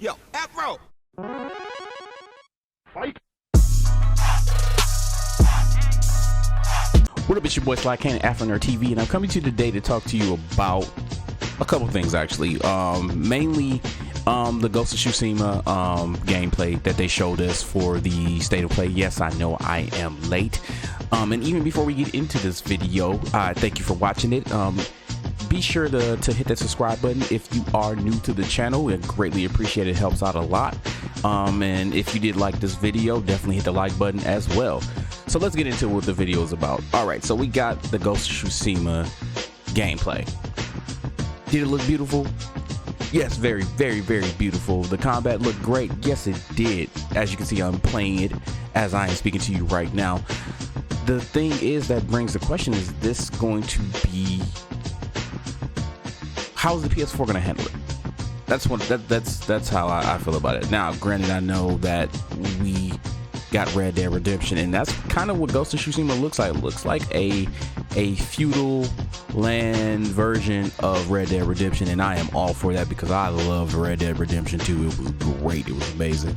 Yo, Afro. What up, it's your boy Sly Cannon, Afro Nerd TV, and I'm coming to you today to talk to you about a couple things actually. Mainly the Ghost of Tsushima gameplay that they showed us for the State of Play. Yes, I know I am late. And even before we get into this video, thank you for watching it. Be sure to hit that subscribe button if you are new to the channel. I greatly appreciate it. It helps out a lot. And if you did like this video, definitely hit the like button as well. So let's get into what the video is about. All right, so we got the Ghost of Tsushima gameplay. Did it look beautiful? Yes, very, very, very beautiful. The combat looked great. Yes, it did. As you can see, I'm playing it as I am speaking to you right now. The thing is that brings the question, is this going to be, how's the PS4 going to handle it? That's how I feel about it. Now, granted, I know that we got Red Dead Redemption, and that's kind of what Ghost of Tsushima looks like. It looks like a feudal land version of Red Dead Redemption, and I am all for that because I love Red Dead Redemption 2. It was great. It was amazing.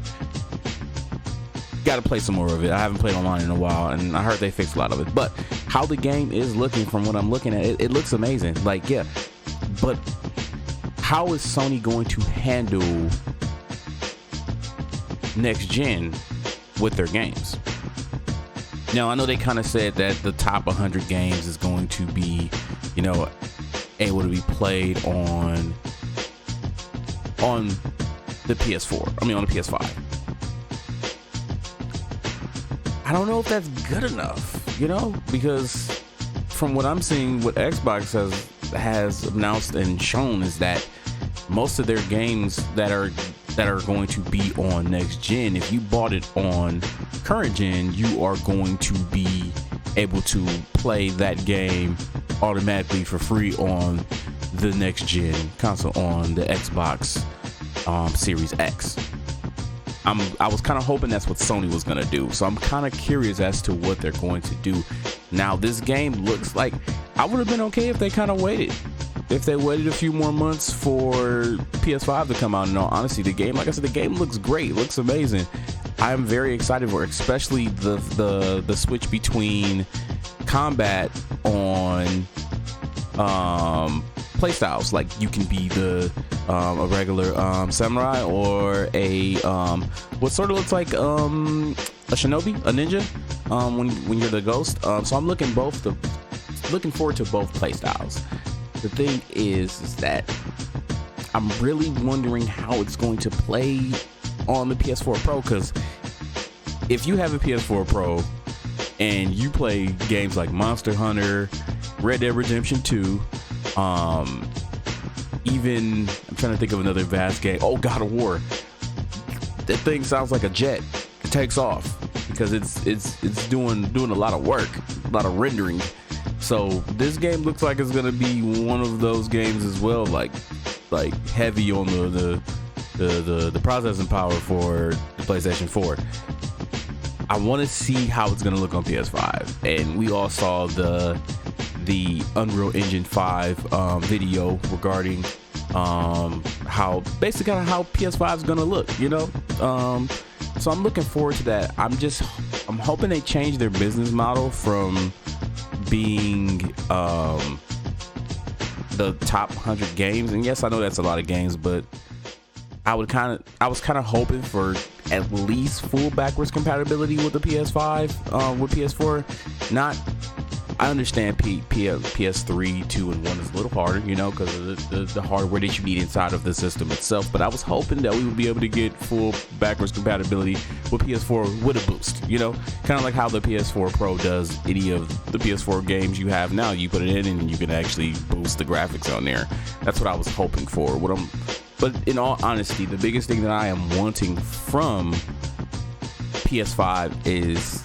Got to play some more of it. I haven't played online in a while, and I heard they fixed a lot of it. But how the game is looking, from what I'm looking at, it looks amazing. Like, yeah, but how is Sony going to handle next gen with their games? Now, I know they kind of said that the top 100 games is going to be, you know, able to be played on the PS4. I mean, on the PS5. I don't know if that's good enough, you know, because from what I'm seeing, what Xbox has announced and shown is that most of their games that are going to be on next gen, if you bought it on current gen, you are going to be able to play that game automatically for free on the next gen console, on the Xbox Series X. I was kind of hoping that's what Sony was going to do, so I'm kind of curious as to what they're going to do. Now, this game looks like, I would have been okay if they kind of waited. If they waited a few more months for PS5 to come out. In all honesty, the game, like I said, the game looks great, looks amazing. I'm very excited for it, especially the switch between combat on playstyles. Like, you can be a regular samurai, or a what sort of looks like a shinobi, a ninja, when you're the ghost. So I'm looking forward to both playstyles. The thing is that I'm really wondering how it's going to play on the PS4 Pro, because if you have a PS4 Pro and you play games like Monster Hunter, Red Dead Redemption 2, even, I'm trying to think of another vast game, God of War, that thing sounds like a jet. It takes off because it's doing a lot of work, a lot of rendering. So this game looks like it's gonna be one of those games as well, like heavy on the processing power for the PlayStation 4. I want to see how it's gonna look on PS5, and we all saw the Unreal Engine 5 video regarding how basically how PS5 is gonna look, you know. So I'm looking forward to that. I'm hoping they change their business model from being the top 100 games, and yes, I know that's a lot of games, but I was kind of hoping for at least full backwards compatibility with the PS5, with PS4. Not, I understand PS3, 2, and 1 is a little harder, you know, because of the hardware that you need inside of the system itself. But I was hoping that we would be able to get full backwards compatibility with PS4 with a boost, you know, kind of like how the PS4 Pro does any of the PS4 games you have now. You put it in and you can actually boost the graphics on there. That's what I was hoping for. But in all honesty, the biggest thing that I am wanting from PS5 is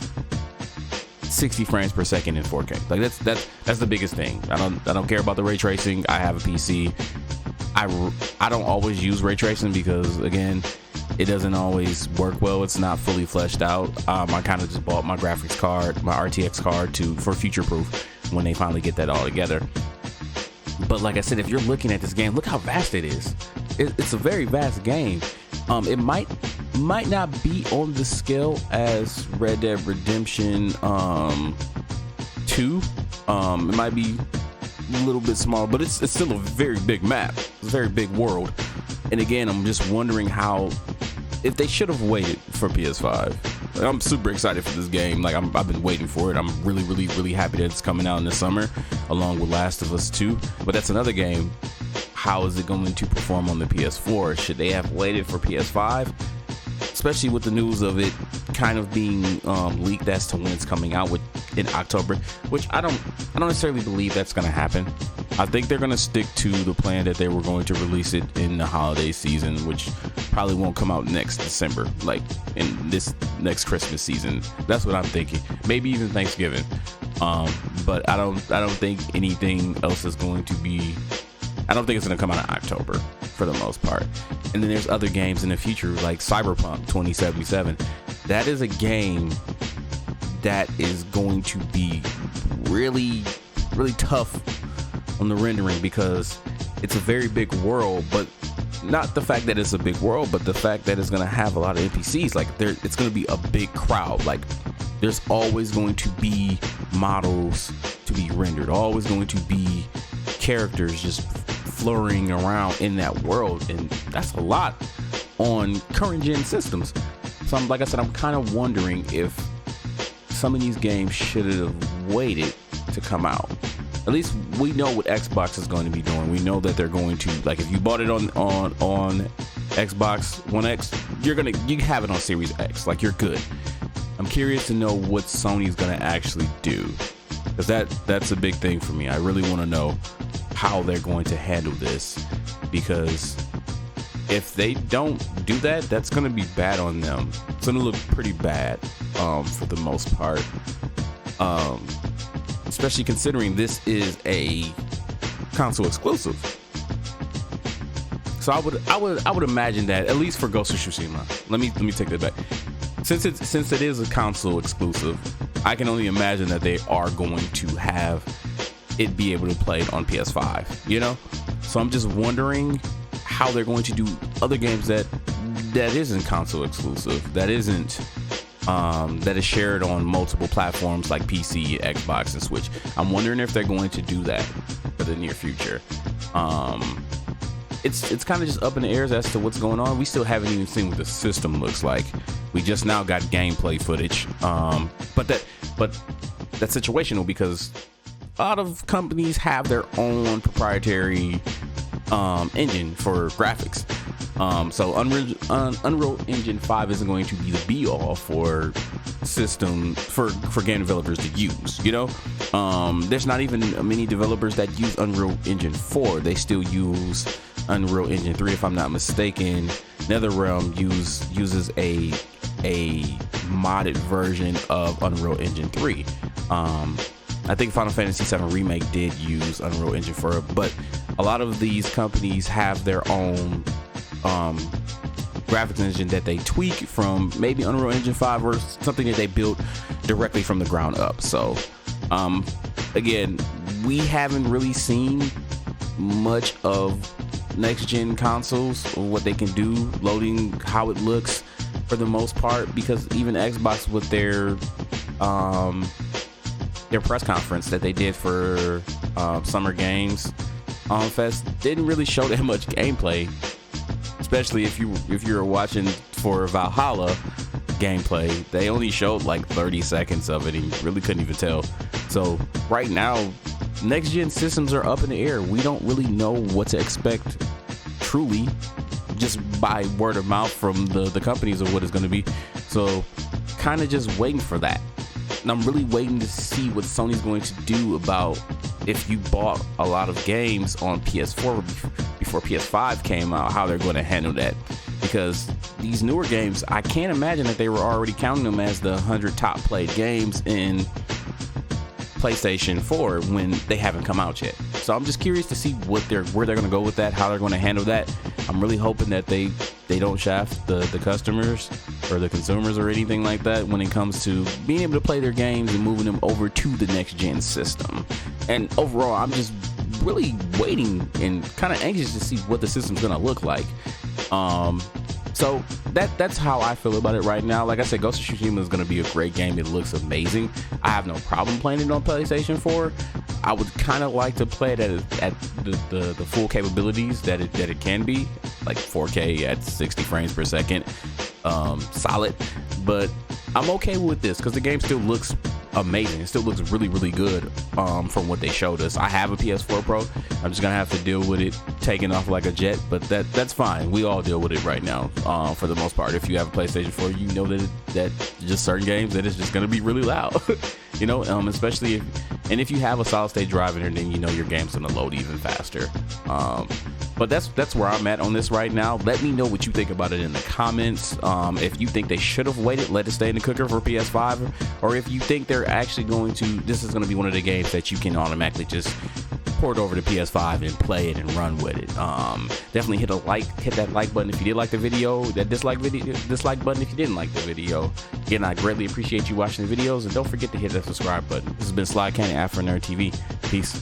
60 frames per second in 4K. Like that's the biggest thing. I don't care about the ray tracing. I have a PC. I don't always use ray tracing because, again, it doesn't always work well. It's not fully fleshed out. I kind of just bought my graphics card, my RTX card, for future proof when they finally get that all together. But like I said, if you're looking at this game, look how vast it is. It's a very vast game. It might not be on the scale as Red Dead Redemption 2. It might be a little bit smaller, but it's still a very big map. It's a very big world. And again, I'm just wondering if they should have waited for PS5. I'm super excited for this game. Like I've been waiting for it. I'm really happy that it's coming out in the summer, along with Last of Us 2. But that's another game. How is it going to perform on the PS4? Should they have waited for PS5? Especially with the news of it kind of being leaked as to when it's coming out in October, which I don't necessarily believe that's going to happen. I think they're going to stick to the plan that they were going to release it in the holiday season, which probably won't come out next December, like in this next Christmas season. That's what I'm thinking. Maybe even Thanksgiving. But I don't think anything else is going to be. I don't think it's going to come out in October for the most part. And then there's other games in the future like Cyberpunk 2077. That is a game that is going to be really tough on the rendering because it's a very big world, but not the fact that it's a big world, but the fact that it's going to have a lot of NPCs. Like it's going to be a big crowd. Like there's always going to be models to be rendered, always going to be characters just flurrying around in that world, and that's a lot on current gen systems. So like I said, I'm kind of wondering if some of these games should have waited to come out. At least we know what Xbox is going to be doing. We know that they're going to, like, if you bought it on Xbox One X, you have it on Series X. Like, you're good. I'm curious to know what Sony's going to actually do, because that's a big thing for me. I really want to know how they're going to handle this, because if they don't do that, that's going to be bad on them. It's going to look pretty bad for the most part, especially considering this is a console exclusive. So I would imagine that, at least for Ghost of Tsushima, let me take that back. Since it is a console exclusive, I can only imagine that they are going to have it be able to play it on PS5, you know? So I'm just wondering how they're going to do other games that isn't console exclusive, that is shared on multiple platforms like PC, Xbox, and Switch. I'm wondering if they're going to do that for the near future. It's kind of just up in the air as to what's going on. We still haven't even seen what the system looks like. We just now got gameplay footage, but that's situational because a lot of companies have their own proprietary engine for graphics. So Unreal Engine 5 isn't going to be the be all for system for game developers to use, you know? There's not even many developers that use Unreal Engine 4. They still use Unreal Engine 3, if I'm not mistaken. NetherRealm uses a modded version of Unreal Engine 3. I think Final Fantasy VII Remake did use Unreal Engine 4, but a lot of these companies have their own graphics engine that they tweak from maybe Unreal Engine 5 or something that they built directly from the ground up. So again, we haven't really seen much of next gen consoles, what they can do, loading, how it looks for the most part, because even Xbox with their press conference that they did for Summer Games Fest didn't really show that much gameplay, especially if you're watching for Valhalla gameplay. They only showed like 30 seconds of it and you really couldn't even tell. So right now, next gen systems are up in the air. We don't really know what to expect truly, just by word of mouth from the companies of what it's going to be. So kind of just waiting for that. And I'm really waiting to see what Sony's going to do about if you bought a lot of games on PS4 before PS5 came out, how they're going to handle that. Because these newer games, I can't imagine that they were already counting them as the 100 top played games in PlayStation 4 when they haven't come out yet. So I'm just curious to see where they're going to go with that, how they're going to handle that. I'm really hoping that they don't shaft the customers or the consumers or anything like that when it comes to being able to play their games and moving them over to the next gen system. And overall, I'm just some So that's how I feel about it right now. Like I said, Ghost of Tsushima is going to be a great game. It looks amazing. I have no problem playing it on PlayStation 4. I would kind of like to play it at the full capabilities that it can be, like 4K at 60 frames per second, solid. But I'm okay with this because the game still looks amazing. It still looks really, really good from what they showed us. I have a PS4 Pro. I'm just gonna have to deal with it taking off like a jet, but that's fine. We all deal with it right now for the most part. If you have a PlayStation 4, you know that just certain games that it's just gonna be really loud. You know, especially if you have a solid state drive in there, then you know your game's gonna load even faster. But that's where I'm at on this right now. Let me know what you think about it in the comments. If you think they should have waited, let it stay in the cooker for PS5, or if you think they're actually this is going to be one of the games that you can automatically just port over to PS5 and play it and run with it. Definitely hit that like button if you did like the video, that dislike button if you didn't like the video. Again, I greatly appreciate you watching the videos, and don't forget to hit that subscribe button. This has been Sly Cannon, Afro Nerd TV. Peace.